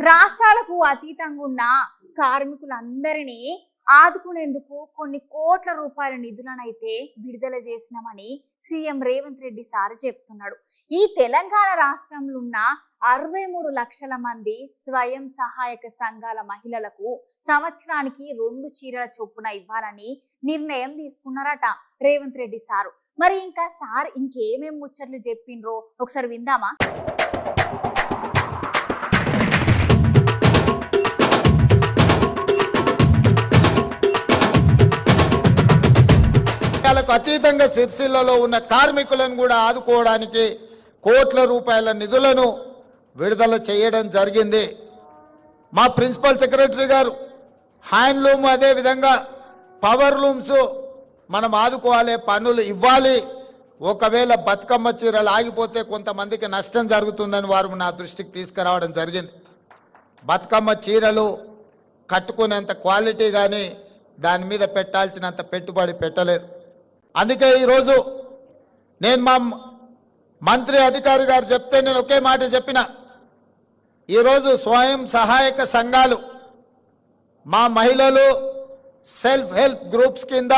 రాష్ట్రాలకు అతీతంగా ఉన్న కార్మికులందరినీ ఆదుకునేందుకు కొన్ని కోట్ల రూపాయల నిధులనైతే విడుదల చేసినామని సీఎం రేవంత్ రెడ్డి సార్ చెప్తున్నాడు. ఈ తెలంగాణ రాష్ట్రంలో ఉన్న 63 లక్షల మంది స్వయం సహాయక సంఘాల మహిళలకు సంవత్సరానికి 2 చీరల చొప్పున ఇవ్వాలని నిర్ణయం తీసుకున్నారట రేవంత్ రెడ్డి సారు. మరి ఇంకా సార్ ఇంకేమేం ముచ్చట్లు చెప్పిండ్రో ఒకసారి విందామా? అతీతంగా సిరిసిల్లలో ఉన్న కార్మికులను కూడా ఆదుకోవడానికి కోట్ల రూపాయల నిధులను విడుదల చేయడం జరిగింది. మా ప్రిన్సిపల్ సెక్రటరీ గారు హ్యాండ్లూమ్, అదే విధంగా పవర్ లూమ్స్ మనం ఆదుకోవాలి, పన్నులు ఇవ్వాలి. ఒకవేళ బతుకమ్మ చీరలు ఆగిపోతే కొంతమందికి నష్టం జరుగుతుందని వారు నా దృష్టికి తీసుకురావడం జరిగింది. బతుకమ్మ చీరలు కట్టుకునేంత క్వాలిటీ కానీ దాని మీద పెట్టాల్సినంత పెట్టుబడి పెట్టలేదు. అందుకే ఈరోజు నేను మా మంత్రి అధికారి గారు చెప్తే నేను ఒకే మాట చెప్పిన, ఈరోజు స్వయం సహాయక సంఘాలు, మా మహిళలు సెల్ఫ్ హెల్ప్ గ్రూప్స్ కింద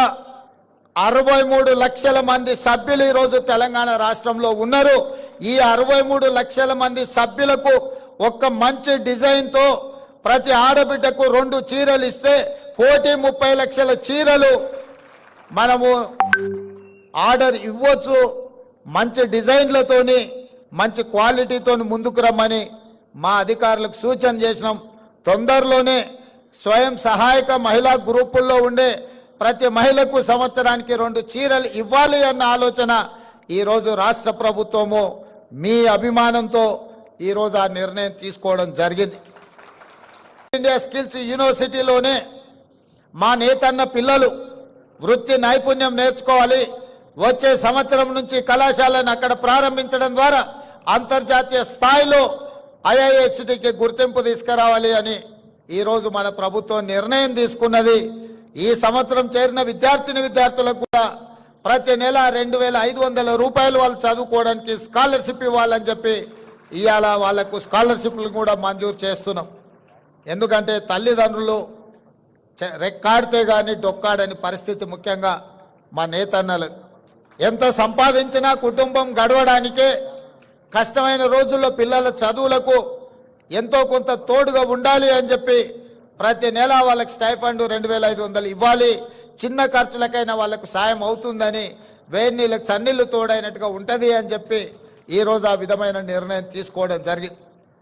63 లక్షల మంది సభ్యులు ఈరోజు తెలంగాణ రాష్ట్రంలో ఉన్నారు. ఈ 63 లక్షల మంది సభ్యులకు ఒక మంచి డిజైన్తో ప్రతి ఆడబిడ్డకు 2 చీరలు ఇస్తే 1,30 లక్షల చీరలు మనము ఆర్డర్ ఇవ్వచ్చు. మంచి డిజైన్లతోని మంచి క్వాలిటీతో ముందుకు రమ్మని మా అధికారులకు సూచన చేసినాం. తొందరలోనే స్వయం సహాయక మహిళా గ్రూపుల్లో ఉండే ప్రతి మహిళకు సంవత్సరానికి 2 చీరలు ఇవ్వాలి అన్న ఆలోచన ఈరోజు రాష్ట్ర ప్రభుత్వము మీ అభిమానంతో ఈరోజు ఆ నిర్ణయం తీసుకోవడం జరిగింది. ఇండియా స్కిల్స్ యూనివర్సిటీలోనే మా నేతన్న పిల్లలు వృత్తి నైపుణ్యం నేర్చుకోవాలి. వచ్చే సంవత్సరం నుంచి కళాశాలను అక్కడ ప్రారంభించడం ద్వారా అంతర్జాతీయ స్థాయిలో IIHTకి గుర్తింపు తీసుకురావాలి అని ఈరోజు మన ప్రభుత్వం నిర్ణయం తీసుకున్నది. ఈ సంవత్సరం చేరిన విద్యార్థులకు కూడా ప్రతి నెల 2,500 రూపాయలు వాళ్ళు చదువుకోవడానికి స్కాలర్షిప్ ఇవ్వాలని చెప్పి ఇవాళ వాళ్లకు స్కాలర్షిప్లు కూడా మంజూరు చేస్తున్నాం. ఎందుకంటే తల్లిదండ్రులు రెక్కాడితే కానీ డొక్కాడని పరిస్థితి, ముఖ్యంగా మా నేతన్నలు ఎంత సంపాదించినా కుటుంబం గడవడానికే కష్టమైన రోజుల్లో పిల్లల చదువులకు ఎంతో కొంత తోడుగా ఉండాలి అని చెప్పి ప్రతి నెల వాళ్ళకి స్టైఫండ్ 2,500 ఇవ్వాలి. చిన్న ఖర్చులకైనా వాళ్ళకు సాయం అవుతుందని, వేడి నీళ్ళకి చన్నీళ్ళు తోడైనట్టుగా ఉంటుంది అని చెప్పి ఈరోజు ఆ విధమైన నిర్ణయం తీసుకోవడం జరిగింది.